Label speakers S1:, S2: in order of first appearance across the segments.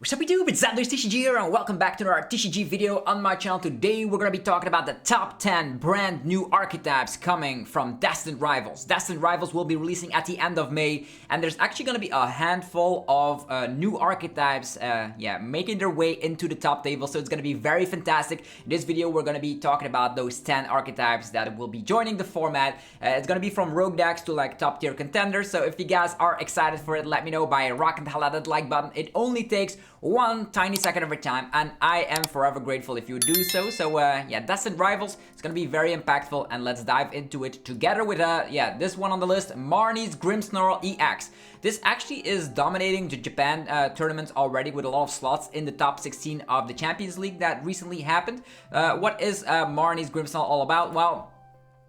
S1: What's up YouTube, it's TCG here and welcome back to another TCG video on my channel. Today we're going to be talking about the top 10 brand new archetypes coming from Destined Rivals. Destined Rivals will be releasing at the end of May, and there's actually going to be a handful of new archetypes making their way into the top table, so it's going to be very fantastic. In this video we're going to be talking about those 10 archetypes that will be joining the format. It's going to be from rogue decks to like top tier contenders, so if you guys are excited for it, let me know by rocking the hell out of that like button. It only takes one tiny second of your time, and I am forever grateful if you do so. So Destined Rivals, it's gonna be very impactful, and let's dive into it together with this one on the list, Marnie's Grimmsnarl EX. This actually is dominating the Japan tournaments already with a lot of slots in the top 16 of the Champions League that recently happened. What is Marnie's Grimmsnarl all about? Well,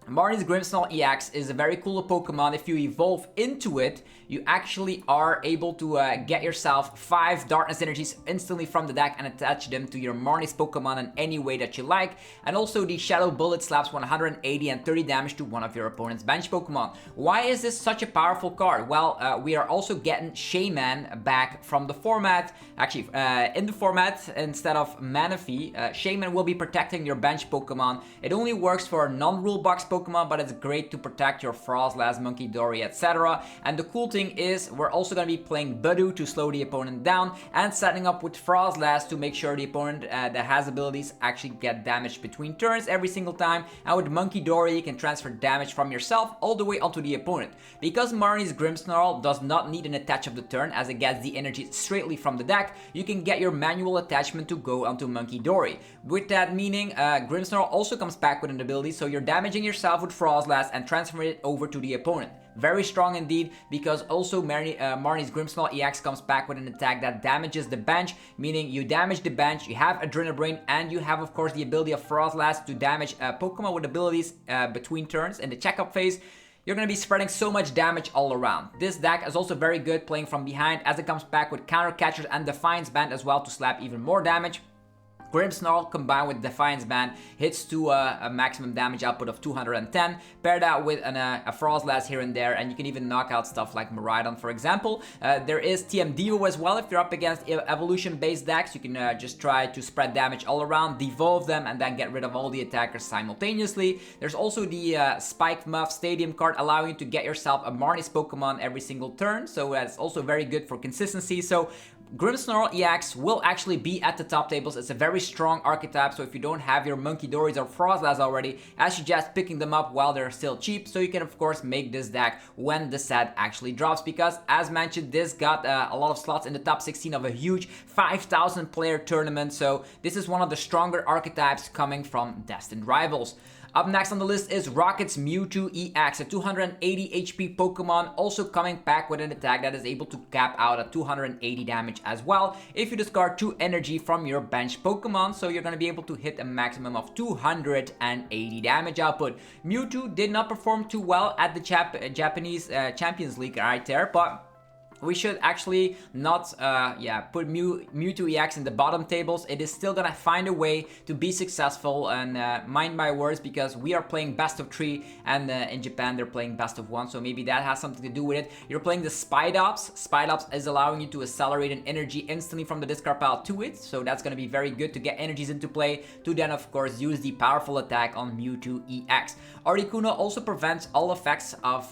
S1: Marnie's Grimmsnarl EX is a very cool Pokemon. If you evolve into it, you actually are able to get yourself 5 Darkness Energies instantly from the deck and attach them to your Marnie's Pokemon in any way that you like. And also the Shadow Bullet slaps 180 and 30 damage to one of your opponent's bench Pokemon. Why is this such a powerful card? Well, we are also getting Shaman back from the format. Actually, in the format, instead of Manaphy, Shaman will be protecting your bench Pokemon. It only works for non-rule box Pokemon, but it's great to protect your Froslass, Munkidori, etc. And the cool thing is we're also going to be playing Budu to slow the opponent down and setting up with Froslass to make sure the opponent that has abilities actually get damaged between turns every single time. And with Munkidori, you can transfer damage from yourself all the way onto the opponent. Because Marnie's Grimmsnarl does not need an attach of the turn, as it gets the energy straightly from the deck, you can get your manual attachment to go onto Munkidori. With that meaning, Grimmsnarl also comes back with an ability, so you're damaging yourself with Froslass and transfer it over to the opponent. Very strong indeed, because also Marnie's Grimmsnarl EX comes back with an attack that damages the bench, meaning you damage the bench, you have Adrenabrain, and you have of course the ability of Froslass to damage Pokemon with abilities between turns. In the checkup phase, you're going to be spreading so much damage all around. This deck is also very good playing from behind, as it comes back with Counter Catchers and Defiance Band as well to slap even more damage. Grimmsnarl combined with Defiance Band hits to a maximum damage output of 210. Pair that with a Froslass here and there, and you can even knock out stuff like Miraidon, for example. There is TM Devo as well. If you're up against evolution-based decks, you can just try to spread damage all around, devolve them, and then get rid of all the attackers simultaneously. There's also the Spike Muff Stadium card, allowing you to get yourself a Marnie's Pokemon every single turn, so that's also very good for consistency. So Grimmsnarl EX will actually be at the top tables. It's a very strong archetype, so if you don't have your Munkidoris or Froslass already, I suggest picking them up while they're still cheap, so you can of course make this deck when the set actually drops, because as mentioned, this got a lot of slots in the top 16 of a huge 5,000 player tournament, so this is one of the stronger archetypes coming from Destined Rivals. Up next on the list is Rocket's Mewtwo EX, a 280 HP Pokemon, also coming back with an attack that is able to cap out at 280 damage as well if you discard 2 energy from your bench Pokemon, so you're going to be able to hit a maximum of 280 damage output. Mewtwo did not perform too well at the Japanese Champions League right there, but we should actually not put Mewtwo EX in the bottom tables. It is still gonna find a way to be successful, and mind my words, because we are playing best of 3 and in Japan they're playing best of 1, so maybe that has something to do with it. You're playing the Spidops. Spidops is allowing you to accelerate an energy instantly from the discard pile to it, so that's gonna be very good to get energies into play, to then of course use the powerful attack on Mewtwo EX. Articuno also prevents all effects of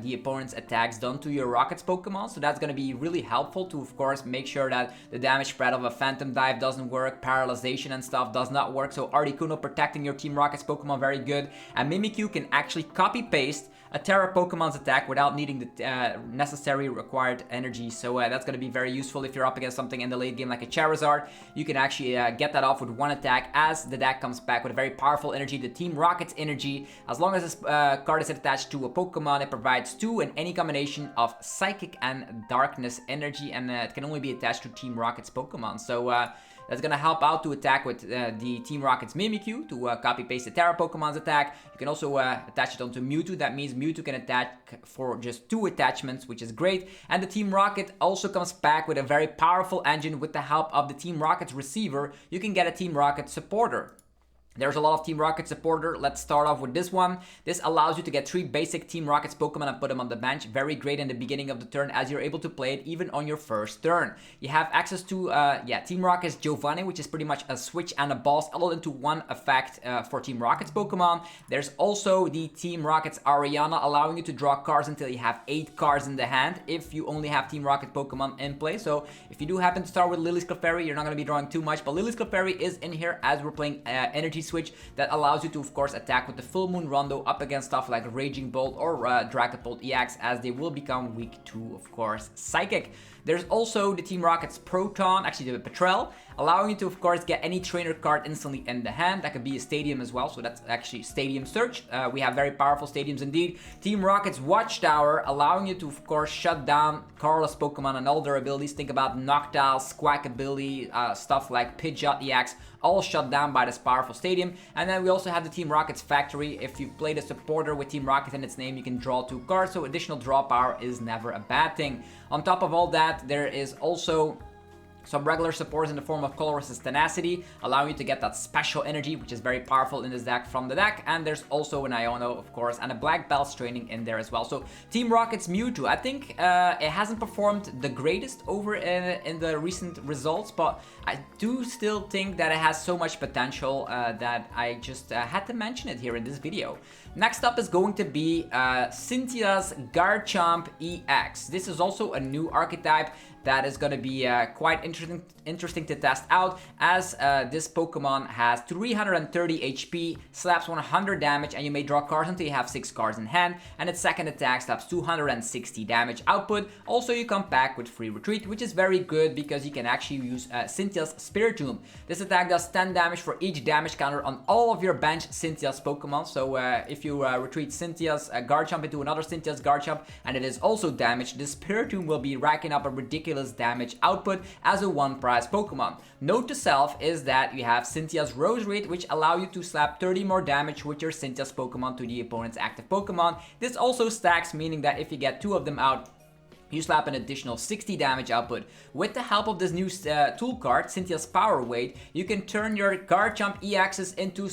S1: the opponent's attacks done to your Rockets Pokemon, so that's going to be really helpful to of course make sure that the damage spread of a Phantom Dive doesn't work, paralyzation and stuff does not work, so Articuno protecting your Team Rockets Pokemon, very good. And Mimikyu can actually copy paste a Terra Pokemon's attack without needing the necessary required energy, so that's going to be very useful if you're up against something in the late game like a Charizard. You can actually get that off with one attack, as the deck comes back with a very powerful energy, the Team Rocket's energy. As long as this card is attached to a Pokemon, it provides 2 in any combination of Psychic and Darkness energy, and it can only be attached to Team Rocket's Pokemon, so that's going to help out to attack with the Team Rocket's Mimikyu to copy-paste the Terra Pokemon's attack. You can also attach it onto Mewtwo. That means Mewtwo can attack for just 2 attachments, which is great. And the Team Rocket also comes back with a very powerful engine. With the help of the Team Rocket's receiver, you can get a Team Rocket supporter. There's a lot of Team Rocket supporter. Let's start off with this one. This allows you to get 3 basic Team Rockets Pokemon and put them on the bench. Very great in the beginning of the turn as you're able to play it even on your first turn. You have access to, Team Rockets Giovanni, which is pretty much a switch and a boss all into one effect for Team Rockets Pokemon. There's also the Team Rockets Ariana, allowing you to draw cards until you have 8 cards in the hand if you only have Team Rocket Pokemon in play. So if you do happen to start with Lily's Clefairy, you're not going to be drawing too much, but Lily's Clefairy is in here as we're playing Energy Switch that allows you to, of course, attack with the Full Moon Rondo up against stuff like Raging Bolt or Dragapult EX, as they will become weak to, of course, Psychic. There's also the Team Rocket's Proton, actually the Petrel, allowing you to, of course, get any trainer card instantly in the hand. That could be a Stadium as well, so that's actually Stadium Search. We have very powerful Stadiums indeed. Team Rocket's Watchtower, allowing you to, of course, shut down Carlos Pokemon and all their abilities. Think about Noctowl, Squawkabilly, stuff like Pidgeot EX, all shut down by this powerful Stadium. And then we also have the Team Rocket's Factory. If you've played a supporter with Team Rocket in its name, you can draw 2 cards, so additional draw power is never a bad thing. On top of all that, there is also some regular supports in the form of Colress's Tenacity, allowing you to get that special energy, which is very powerful in this deck from the deck. And there's also an Iono, of course, and a Black Belt's training in there as well. So Team Rocket's Mewtwo, I think it hasn't performed the greatest over in the recent results, but I do still think that it has so much potential that I just had to mention it here in this video. Next up is going to be Cynthia's Garchomp EX. This is also a new archetype that is going to be quite interesting to test out, as this Pokemon has 330 HP, slaps 100 damage, and you may draw cards until you have 6 cards in hand, and its second attack slaps 260 damage output. Also, you come back with free retreat, which is very good because you can actually use Cynthia's Spiritomb. This attack does 10 damage for each damage counter on all of your bench Cynthia's Pokemon. So if you retreat Cynthia's Garchomp into another Cynthia's Garchomp and it is also damaged, the Spiritomb will be racking up a ridiculous damage output as a 1-prize Pokemon. Note to self is that you have Cynthia's Roserade, which allow you to slap 30 more damage with your Cynthia's Pokemon to the opponent's active Pokemon. This also stacks, meaning that if you get 2 of them out, you slap an additional 60 damage output. With the help of this new tool card, Cynthia's Power Weight, you can turn your Garchomp EXs into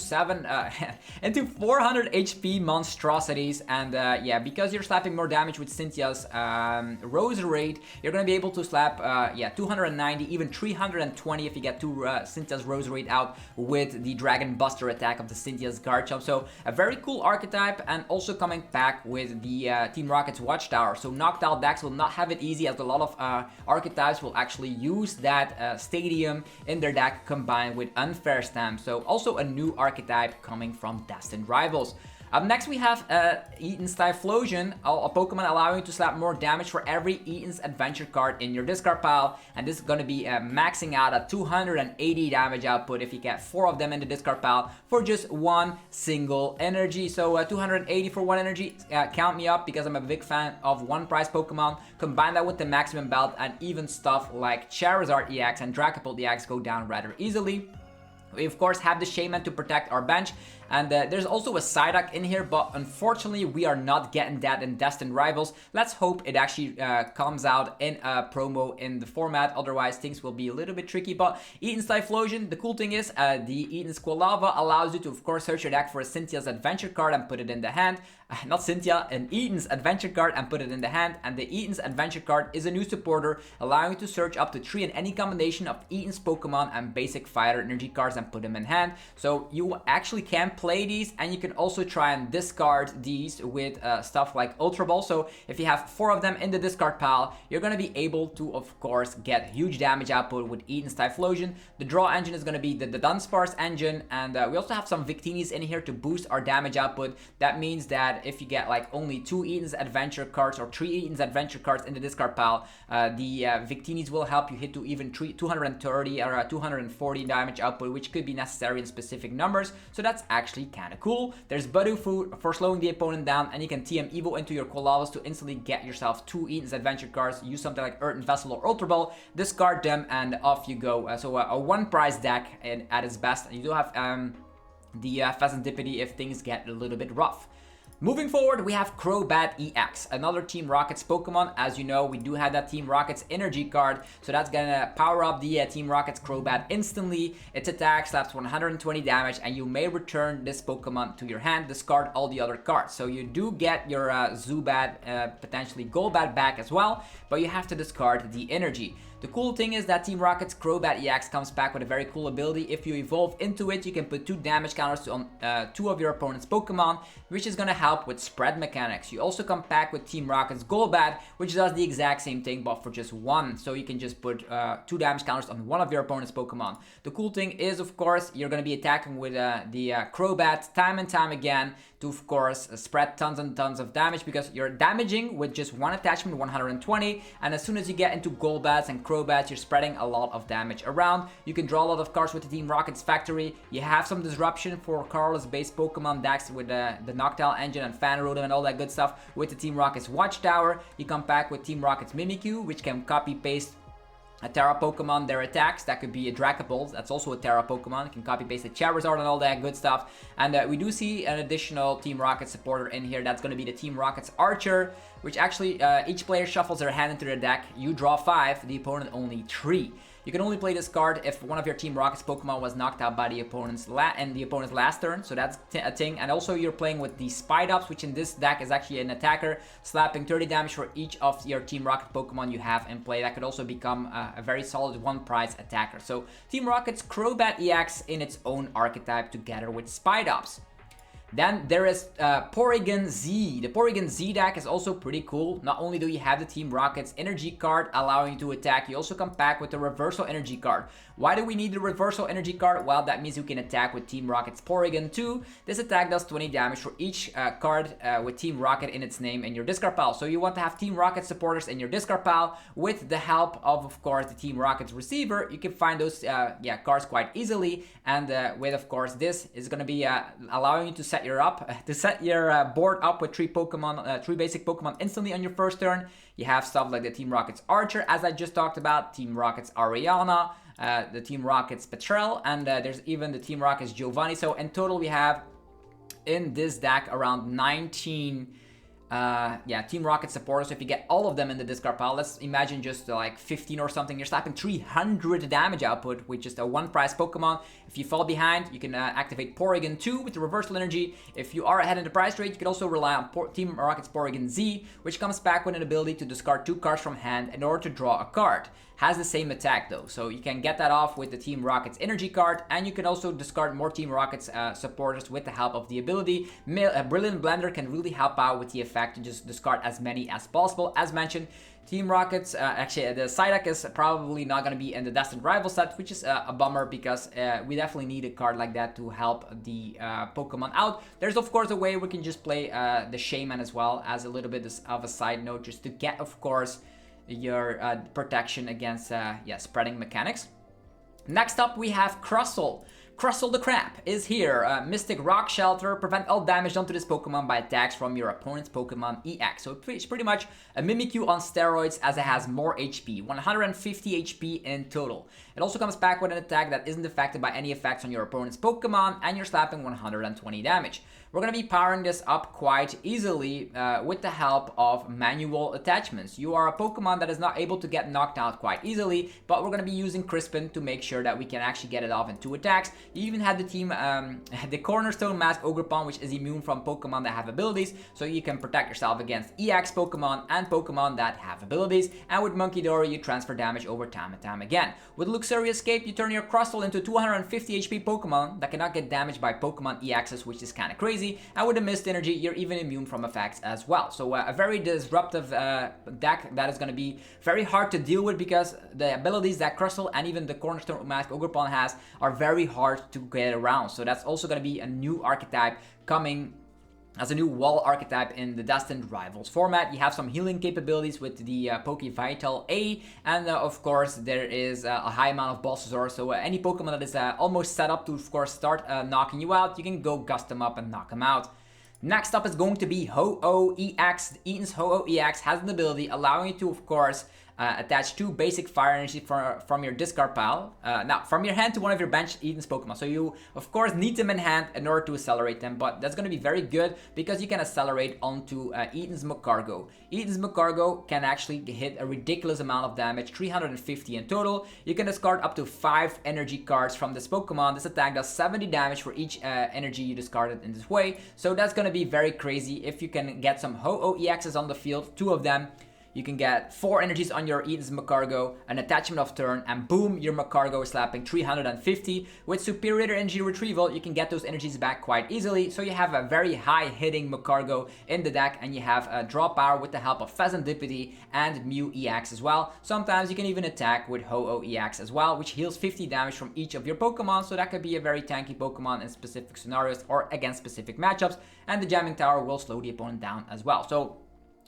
S1: 400 HP monstrosities. And yeah, because you're slapping more damage with Cynthia's Roserade, you're going to be able to slap 290, even 320 if you get 2 Cynthia's Roserade out with the Dragon Buster attack of the Cynthia's Garchomp. So a very cool archetype, and also coming back with the Team Rocket's Watchtower. So Noctowl decks will not have it easy, as a lot of archetypes will actually use that Stadium in their deck combined with Unfair Stamp. So also a new archetype coming from Destined Rivals. Up next we have Eaton's Typhlosion, a Pokemon allowing you to slap more damage for every Eaton's Adventure card in your discard pile, and this is going to be maxing out at 280 damage output if you get 4 of them in the discard pile for just 1 single energy. So 280 for 1 energy, count me up, because I'm a big fan of 1-prize Pokemon. Combine that with the Maximum Belt, and even stuff like Charizard EX and Dragapult EX go down rather easily. We of course have the Shaman to protect our bench, and there's also a Psyduck in here, but unfortunately we are not getting that in Destined Rivals. Let's hope it actually comes out in a promo in the format, otherwise things will be a little bit tricky. But Eaton's Typhlosion, the cool thing is the Eaton's Quilava allows you to of course search your deck for a Cynthia's Adventure card and put it in the hand. Not Cynthia, an Eaton's Adventure card and put it in the hand, and the Eaton's Adventure card is a new supporter, allowing you to search up to 3 in any combination of Eaton's Pokemon and basic Fighter Energy cards and put them in hand. So you actually can play these, and you can also try and discard these with stuff like Ultra Ball. So if you have 4 of them in the discard pile, you're going to be able to of course get huge damage output with Eaton's Typhlosion. The draw engine is going to be the Dunsparce engine, and we also have some Victinis in here to boost our damage output. That means that if you get like only 2 Eaton's Adventure cards or 3 Eaton's Adventure cards in the discard pile, the Victinis will help you hit to even 230 or 240 damage output, which could be necessary in specific numbers. So that's actually kind of cool. There's Budew for slowing the opponent down, and you can TM Evo into your Quilavas to instantly get yourself 2 Eaton's Adventure cards. Use something like Earthen Vessel or Ultra Ball, discard them, and off you go. So a 1-prize deck at its best. And you do have the Pheasantipity if things get a little bit rough. Moving forward, we have Crobat EX, another Team Rocket's Pokemon. As you know, we do have that Team Rocket's energy card, so that's gonna power up the Team Rocket's Crobat instantly. Its attack slaps 120 damage, and you may return this Pokemon to your hand, discard all the other cards. So you do get your Zubat, potentially Golbat back as well, but you have to discard the energy. The cool thing is that Team Rocket's Crobat EX comes back with a very cool ability. If you evolve into it, you can put 2 damage counters on 2 of your opponent's Pokemon, which is gonna help with spread mechanics. You also come back with Team Rocket's Golbat, which does the exact same thing, but for just 1. So you can just put 2 damage counters on 1 of your opponent's Pokemon. The cool thing is, of course, you're gonna be attacking with the Crobat time and time again to, of course, spread tons and tons of damage, because you're damaging with just 1 attachment, 120, and as soon as you get into Golbats and Crobats, you're spreading a lot of damage around. You can draw a lot of cards with the Team Rocket's factory. You have some disruption for Carlos-based Pokemon decks with the Noctowl engine and Fan Rotom and all that good stuff. With the Team Rocket's Watchtower, you come back with Team Rocket's Mimikyu, which can copy-paste a Terra Pokemon, their attacks. That could be a Dragapult, that's also a Terra Pokemon. You can copy paste a Charizard and all that good stuff. And we do see an additional Team Rocket supporter in here. That's going to be the Team Rocket's Archer, which actually each player shuffles their hand into their deck. You draw 5, the opponent only 3. You can only play this card if one of your Team Rocket's Pokemon was knocked out by the opponent's last turn, so that's a thing. And also you're playing with the Spidops, which in this deck is actually an attacker, slapping 30 damage for each of your Team Rocket Pokemon you have in play. That could also become a very solid 1-price attacker. So Team Rocket's Crobat EX in its own archetype together with Spidops. Then there is Porygon-Z. The Porygon-Z deck is also pretty cool. Not only do you have the Team Rocket's energy card allowing you to attack, you also come back with the reversal energy card. Why do we need the reversal energy card? Well, that means you can attack with Team Rocket's Porygon 2. This attack does 20 damage for each card with Team Rocket in its name in your discard pile. So you want to have Team Rocket supporters in your discard pile. With the help of course, the Team Rocket's receiver, you can find those cards quite easily. And with, of course, this is going to be allowing you to set your board up with 3 Pokemon, 3 basic Pokemon instantly on your first turn. You have stuff like the Team Rocket's Archer, as I just talked about, Team Rocket's Ariana, the Team Rocket's Petrel, and there's even the Team Rocket's Giovanni. So in total, we have in this deck around 19 Team Rocket supporters. If you get all of them in the discard pile, let's imagine just like 15 or something, you're slapping 300 damage output with just a 1-price Pokemon. If you fall behind, you can activate Porygon 2 with the reversal energy. If you are ahead in the price rate, you can also rely on Team Rocket's Porygon-Z, which comes back with an ability to discard 2 cards from hand in order to draw a card. Has the same attack though, so you can get that off with the Team Rocket's energy card, and you can also discard more Team Rocket's supporters with the help of the ability. Brilliant Blender can really help out with the effect to just discard as many as possible. As mentioned, Team Rocket's, actually the Psyduck is probably not going to be in the Destined Rivals set, which is a bummer, because we definitely need a card like that to help the Pokemon out. There's of course a way we can just play the Shaman as well as a little bit of a side note, just to get, of course, your protection against spreading mechanics. Next up we have Crustle. Crustle the Crab is here. Mystic Rock Shelter. Prevent all damage done to this Pokemon by attacks from your opponent's Pokemon EX. So it's pretty much a Mimikyu on steroids, as it has more HP. 150 HP in total. It also comes back with an attack that isn't affected by any effects on your opponent's Pokemon, and you're slapping 120 damage. We're going to be powering this up quite easily with the help of manual attachments. You are a Pokemon that is not able to get knocked out quite easily, but we're going to be using Crispin to make sure that we can actually get it off in 2 attacks. You even have the team, the Cornerstone Mask Ogerpon, which is immune from Pokemon that have abilities, so you can protect yourself against EX Pokemon and Pokemon that have abilities. And with Munkidori, you transfer damage over time and time again. With Luxurious Escape, you turn your Crustle into 250 HP Pokemon that cannot get damaged by Pokemon EXs, which is kind of crazy. And with the Mist Energy, you're even immune from effects as well. So a very disruptive deck that is going to be very hard to deal with, because the abilities that Crustle and even the Cornerstone Mask Ogerpon has are very hard to get around. So that's also going to be a new archetype coming as a new wall archetype in the Destined Rivals format. You have some healing capabilities with the Pokevital A, and of course there is a high amount of Bulbasaur, so any Pokemon that is almost set up to, of course, start knocking you out, you can go gust them up and knock them out. Next up is going to be Ho-Oh EX. Eaton's Ho-Oh EX has an ability allowing you to, of course, attach 2 basic fire energy from your discard pile. Now, from your hand to one of your bench Eden's Pokemon. So you, of course, need them in hand in order to accelerate them, but that's going to be very good because you can accelerate onto Eden's Magcargo. Eden's Magcargo can actually hit a ridiculous amount of damage, 350 in total. You can discard up to 5 energy cards from this Pokemon. This attack does 70 damage for each energy you discarded in this way. So that's going to be very crazy if you can get some Ho-Oh EXs on the field, 2 of them. You can get 4 energies on your Eden's Magcargo, an attachment of turn, and boom, your Magcargo is slapping 350. With Superior Energy Retrieval, you can get those energies back quite easily, so you have a very high-hitting Magcargo in the deck, and you have a draw power with the help of Pheasantipity and Mew EX as well. Sometimes you can even attack with Ho-Oh EX as well, which heals 50 damage from each of your Pokemon, so that could be a very tanky Pokemon in specific scenarios or against specific matchups, and the Jamming Tower will slow the opponent down as well. So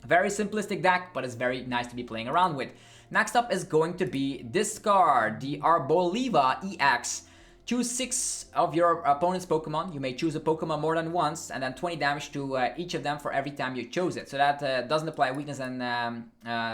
S1: very simplistic deck, but it's very nice to be playing around with. Next up is going to be this card, the Arboliva EX. Choose 6 of your opponent's Pokemon. You may choose a Pokemon more than once, and then 20 damage to each of them for every time you chose it. So that doesn't apply weakness and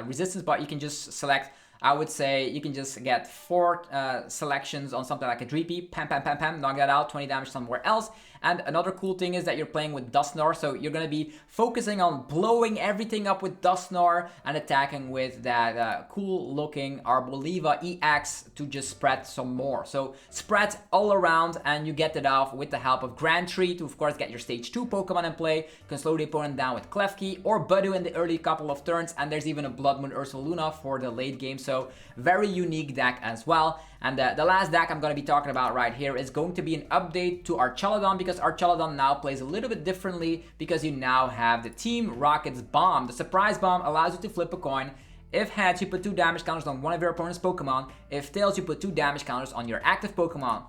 S1: resistance, but you can just select, I would say you can just get 4 selections on something like a Dreepy, pam, knock that out, 20 damage somewhere else. And another cool thing is that you're playing with Dusknoir, so you're going to be focusing on blowing everything up with Dusknoir and attacking with that cool looking Arboliva EX to just spread some more. So spread all around, and you get it off with the help of Grand Tree to of course get your stage 2 Pokemon in play. You can slow the opponent down with Klefki or Budu in the early couple of turns, and there's even a Blood Moon Ursaluna for the late game, so very unique deck as well. And the last deck I'm going to be talking about right here is going to be an update to Archaludon, because Archaludon now plays a little bit differently because you now have the Team Rocket's Bomb. The Surprise Bomb allows you to flip a coin. If heads, you put 2 damage counters on one of your opponent's Pokemon. If tails, you put 2 damage counters on your active Pokemon.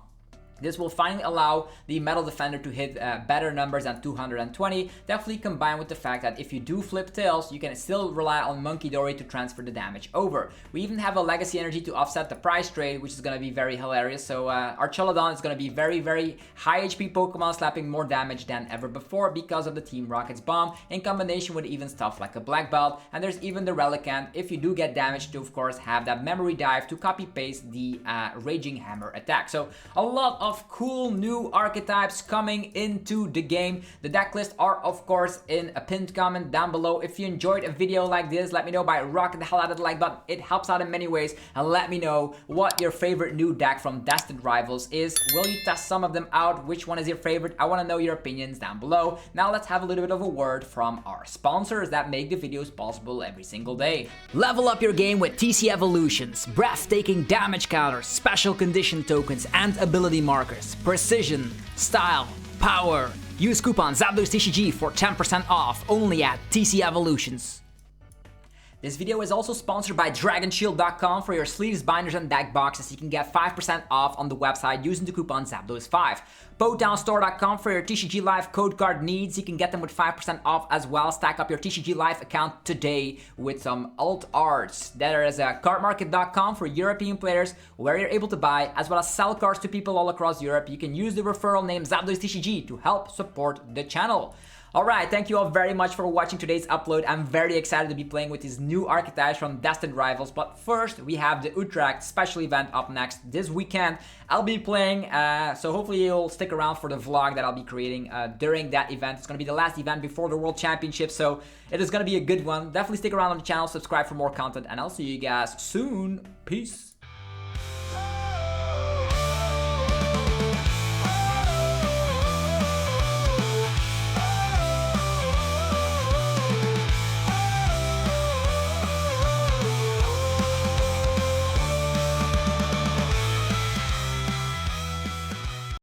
S1: This will finally allow the Metal Defender to hit better numbers than 220, definitely combined with the fact that if you do flip tails, you can still rely on Munkidori to transfer the damage over. We even have a Legacy Energy to offset the price trade, which is going to be very hilarious. So Archaludon is going to be very high HP Pokemon, slapping more damage than ever before because of the Team Rocket's Bomb, in combination with even stuff like a Black Belt. And there's even the Relicanth, if you do get damaged, to of course have that Memory Dive to copy paste the Raging Hammer attack. So a lot of cool new archetypes coming into the game. The deck lists are of course in a pinned comment down below. If you enjoyed a video like this, let me know by rocking the hell out of the like button. It helps out in many ways. And let me know what your favorite new deck from Destined Rivals is. Will you test some of them out? Which one is your favorite? I want to know your opinions down below. Now let's have a little bit of a word from our sponsors that make the videos possible every single day. Level up your game with TC Evolutions. Breathtaking damage counters, special condition tokens, and ability markers. Precision, style, power. Use coupon ZapdosTCG for 10% off only at TC Evolutions. This video is also sponsored by DragonShield.com. For your sleeves, binders, and deck boxes, you can get 5% off on the website using the coupon ZapDos5. PokedownStore.com for your TCG Live code card needs. You can get them with 5% off as well. Stack up your TCG Live account today with some alt arts. There is a cardmarket.com for European players where you're able to buy as well as sell cards to people all across Europe. You can use the referral name ZapDosTCG to help support the channel. Alright, thank you all very much for watching today's upload. I'm very excited to be playing with these new archetypes from Destined Rivals, but first we have the Utrecht special event up next this weekend. I'll be playing, so hopefully you'll stick around for the vlog that I'll be creating during that event. It's going to be the last event before the World Championship, so it is going to be a good one. Definitely stick around on the channel, subscribe for more content, and I'll see you guys soon. Peace.